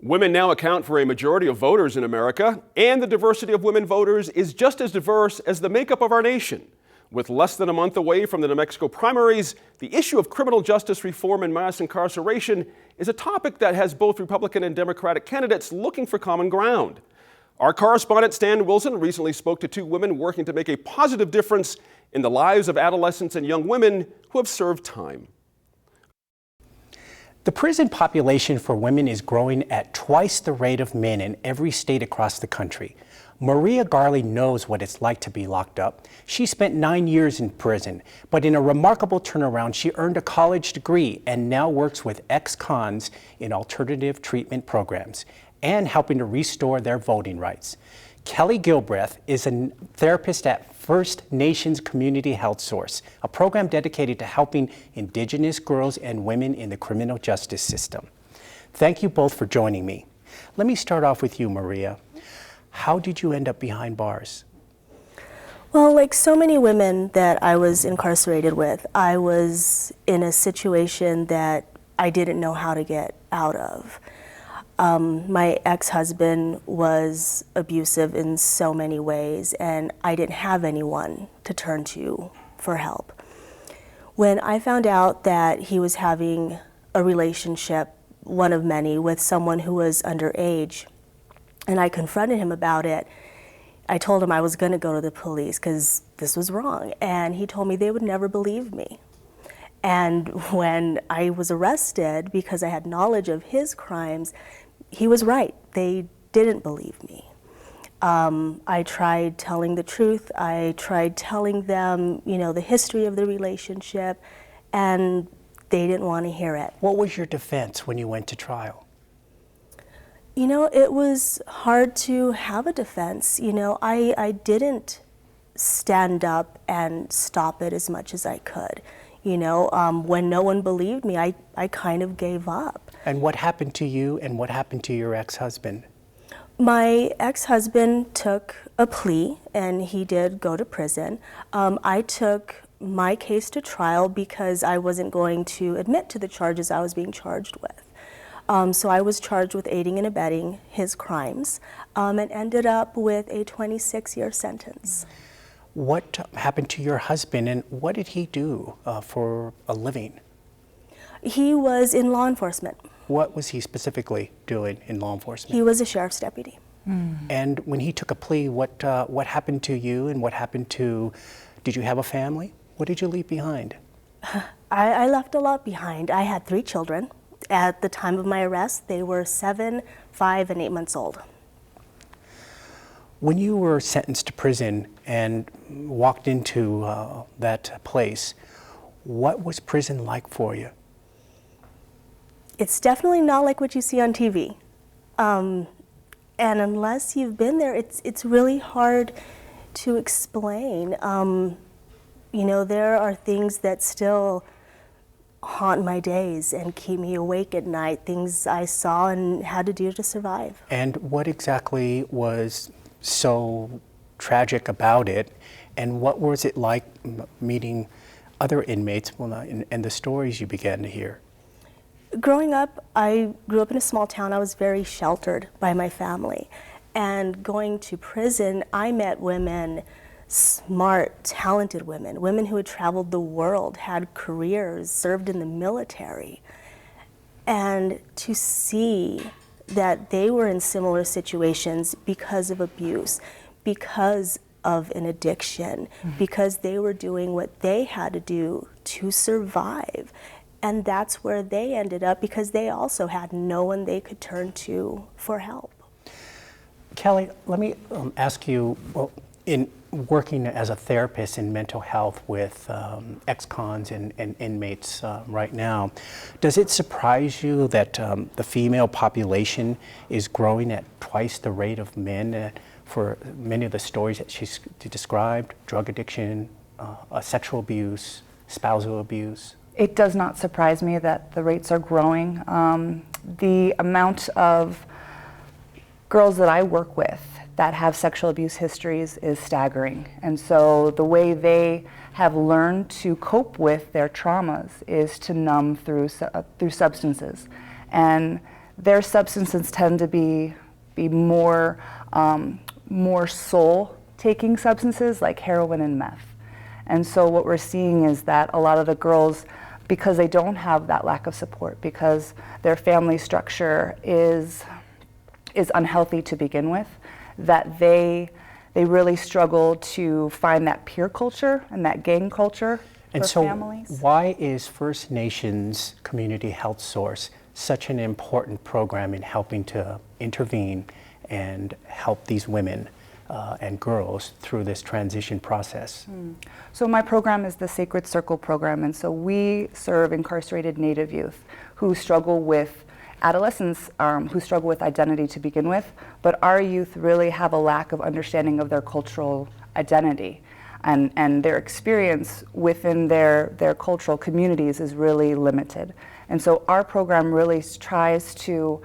Women now account for a majority of voters in America, and the diversity of women voters is just as diverse as the makeup of our nation. With less than a month away from the New Mexico primaries, the issue of criminal justice reform and mass incarceration is a topic that has both Republican and Democratic candidates looking for common ground. Our correspondent Stan Wilson recently spoke to two women working to make a positive difference in the lives of adolescents and young women who have served time. The prison population for women is growing at twice the rate of men in every state across the country. Maria Garley knows what it's like to be locked up. She spent 9 years in prison, but in a remarkable turnaround, she earned a college degree and now works with ex-cons in alternative treatment programs and helping to restore their voting rights. Kelly Gilbreth is a therapist at First Nations Community Health Source, a program dedicated to helping Indigenous girls and women in the criminal justice system. Thank you both for joining me. Let me start off with you, Maria. How did you end up behind bars? Well, like so many women that I was incarcerated with, I was in a situation that I didn't know how to get out of. My ex-husband was abusive in so many ways, and I didn't have anyone to turn to for help. When I found out that he was having a relationship, one of many, with someone who was underage, and I confronted him about it, I told him I was going to go to the police because this was wrong, and he told me they would never believe me. And when I was arrested because I had knowledge of his crimes, he was right. They didn't believe me. I tried telling the truth. I tried telling them, the history of the relationship, and they didn't want to hear it. What was your defense when you went to trial? It was hard to have a defense. I didn't stand up and stop it as much as I could. When no one believed me, I kind of gave up. And what happened to you and what happened to your ex-husband? My ex-husband took a plea and he did go to prison. I took my case to trial because I wasn't going to admit to the charges I was being charged with. So I was charged with aiding and abetting his crimes and ended up with a 26-year sentence. What happened to your husband and what did he do for a living? He was in law enforcement. What was he specifically doing in law enforcement? He was a sheriff's deputy. And when he took a plea, what happened to you and what happened to, did you have a family? What did you leave behind? I left a lot behind. I had 3 children. At the time of my arrest, they were 7, 5, and 8 months old. When you were sentenced to prison and walked into that place, what was prison like for you? It's definitely not like what you see on TV. And unless you've been there, it's really hard to explain. There are things that still haunt my days and keep me awake at night, things I saw and had to do to survive. And what exactly was so tragic about it, and what was it like meeting other inmates and the stories you began to hear? Growing up, I grew up in a small town. I was very sheltered by my family. And going to prison, I met women, smart, talented women, women who had traveled the world, had careers, served in the military. And to see that they were in similar situations because of abuse, because of an addiction, because they were doing what they had to do to survive. And that's where they ended up because they also had no one they could turn to for help. Kelly, let me ask you, in working as a therapist in mental health with ex-cons and inmates right now, does it surprise you that the female population is growing at twice the rate of men for many of the stories that she's described, drug addiction, sexual abuse, spousal abuse? It does not surprise me that the rates are growing. The amount of girls that I work with that have sexual abuse histories is staggering. And so the way they have learned to cope with their traumas is to numb through substances. And their substances tend to be more soul-taking substances like heroin and meth. And so what we're seeing is that a lot of the girls, because they don't have that lack of support, because their family structure is unhealthy to begin with, that they really struggle to find that peer culture and that gang culture And for so families. why is First Nations Community Health Source such an important program in helping to intervene and help these women and girls through this transition process? So my program is the Sacred Circle program, and so we serve incarcerated Native youth who struggle with adolescents who struggle with identity to begin with, but our youth really have a lack of understanding of their cultural identity, and their experience within their cultural communities is really limited. And so our program really tries to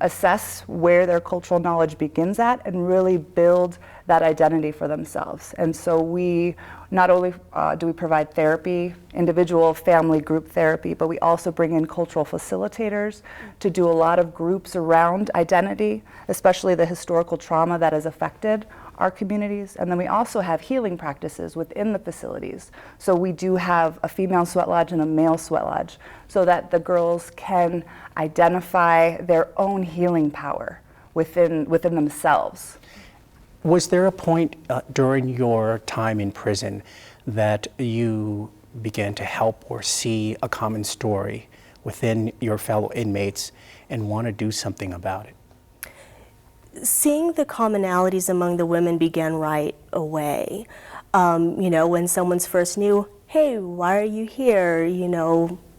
assess where their cultural knowledge begins at and really build that identity for themselves. And so we not only do we provide therapy, individual, family, group therapy, but we also bring in cultural facilitators to do a lot of groups around identity, especially the historical trauma that has affected our communities. And then we also have healing practices within the facilities. So we do have a female sweat lodge and a male sweat lodge so that the girls can identify their own healing power within themselves. Was there a point during your time in prison that you began to help or see a common story within your fellow inmates and want to do something about it? Seeing the commonalities among the women began right away. When someone's first new, hey, why are you here?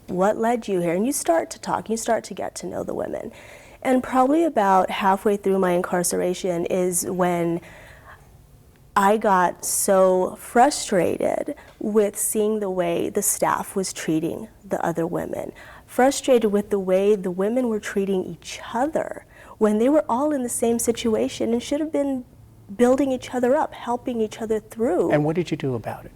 What led you here? And you start to talk, you start to get to know the women. And probably about halfway through my incarceration is when I got so frustrated with seeing the way the staff was treating the other women, frustrated with the way the women were treating each other when they were all in the same situation and should have been building each other up, helping each other through. And what did you do about it?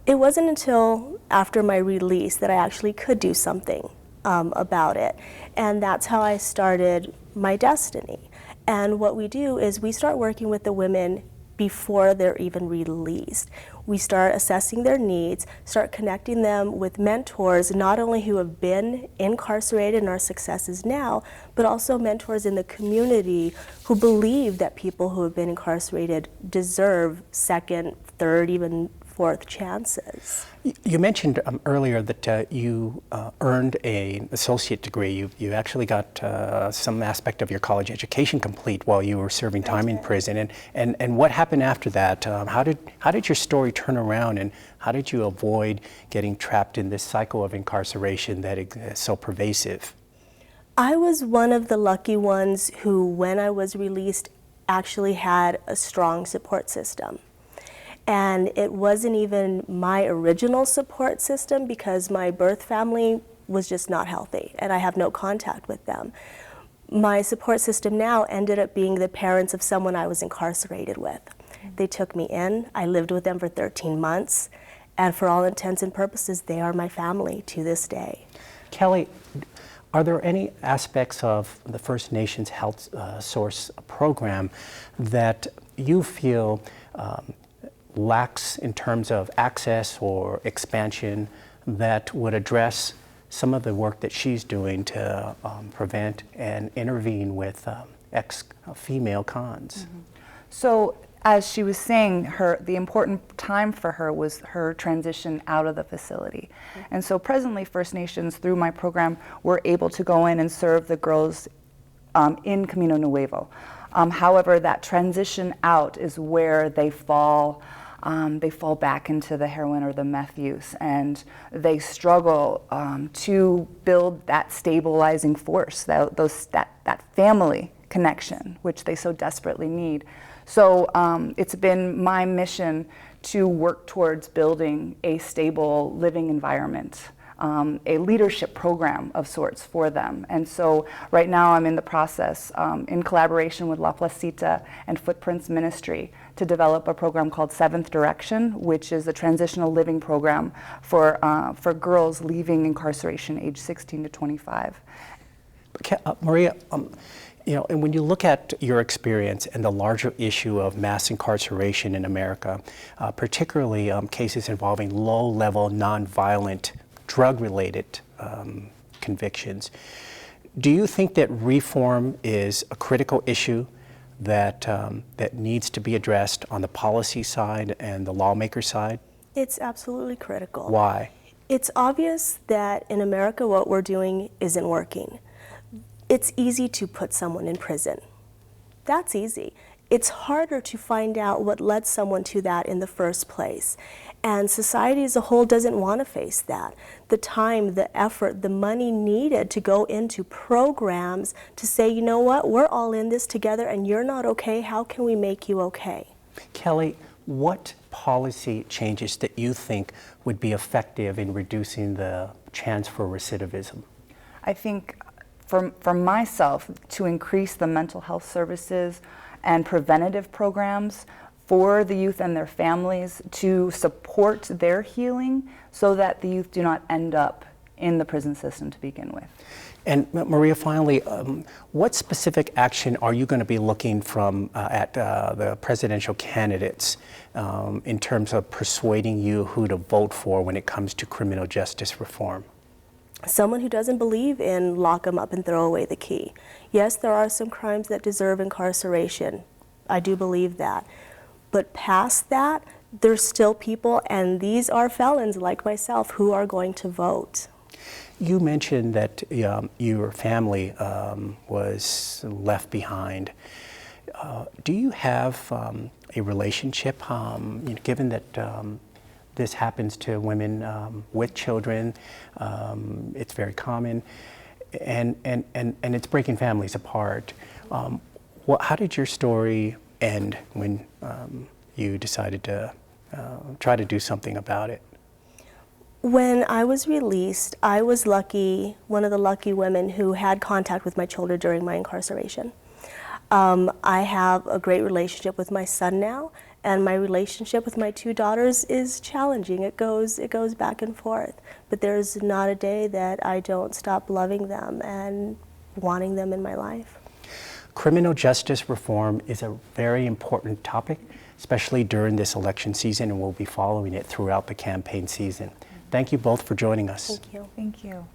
It wasn't until after my release that I actually could do something about it. And that's how I started My Destiny. And what we do is we start working with the women before they're even released. We start assessing their needs, start connecting them with mentors, not only who have been incarcerated and are successes now, but also mentors in the community who believe that people who have been incarcerated deserve second, third, even fourth chances. You mentioned earlier that you earned an associate degree. You actually got some aspect of your college education complete while you were serving time in prison. And what happened after that? How did your story turn around, and how did you avoid getting trapped in this cycle of incarceration that is so pervasive? I was one of the lucky ones who, when I was released, actually had a strong support system. And it wasn't even my original support system because my birth family was just not healthy and I have no contact with them. My support system now ended up being the parents of someone I was incarcerated with. They took me in, I lived with them for 13 months, and for all intents and purposes, they are my family to this day. Kelly, are there any aspects of the First Nations Health Source program that you feel lacks in terms of access or expansion that would address some of the work that she's doing to prevent and intervene with ex-female cons? Mm-hmm. So as she was saying, the important time for her was her transition out of the facility. Mm-hmm. And so presently First Nations, through my program, were able to go in and serve the girls in Camino Nuevo. However, that transition out is where they fall back into the heroin or the meth use, and they struggle to build that stabilizing force, that family connection, which they so desperately need. So it's been my mission to work towards building a stable living environment, a leadership program of sorts for them. And so right now I'm in the process, in collaboration with La Placita and Footprints Ministry, to develop a program called Seventh Direction, which is a transitional living program for girls leaving incarceration age 16 to 25. Maria, and when you look at your experience and the larger issue of mass incarceration in America, particularly cases involving low-level, nonviolent, drug-related convictions, do you think that reform is a critical issue that needs to be addressed on the policy side and the lawmaker side? It's absolutely critical. Why? It's obvious that in America what we're doing isn't working. It's easy to put someone in prison. That's easy. It's harder to find out what led someone to that in the first place. And society as a whole doesn't want to face that. The time, the effort, the money needed to go into programs to say, you know what, we're all in this together and you're not okay, how can we make you okay? Kelly, what policy changes that you think would be effective in reducing the chance for recidivism? I think for myself, to increase the mental health services and preventative programs for the youth and their families to support their healing so that the youth do not end up in the prison system to begin with. And Maria, finally, what specific action are you going to be looking from at the presidential candidates in terms of persuading you who to vote for when it comes to criminal justice reform? Someone who doesn't believe in lock them up and throw away the key. Yes, there are some crimes that deserve incarceration. I do believe that. But past that, there's still people, and these are felons like myself, who are going to vote. You mentioned that your family was left behind. Do you have a relationship, given that this happens to women with children, it's very common, and it's breaking families apart. How did your story end when you decided to try to do something about it? When I was released, I was lucky, one of the lucky women who had contact with my children during my incarceration. I have a great relationship with my son now, and my relationship with my two daughters is challenging. It goes back and forth, but there's not a day that I don't stop loving them and wanting them in my life. Criminal justice reform is a very important topic, especially during this election season, and we'll be following it throughout the campaign season. Thank you both for joining us. Thank you. Thank you.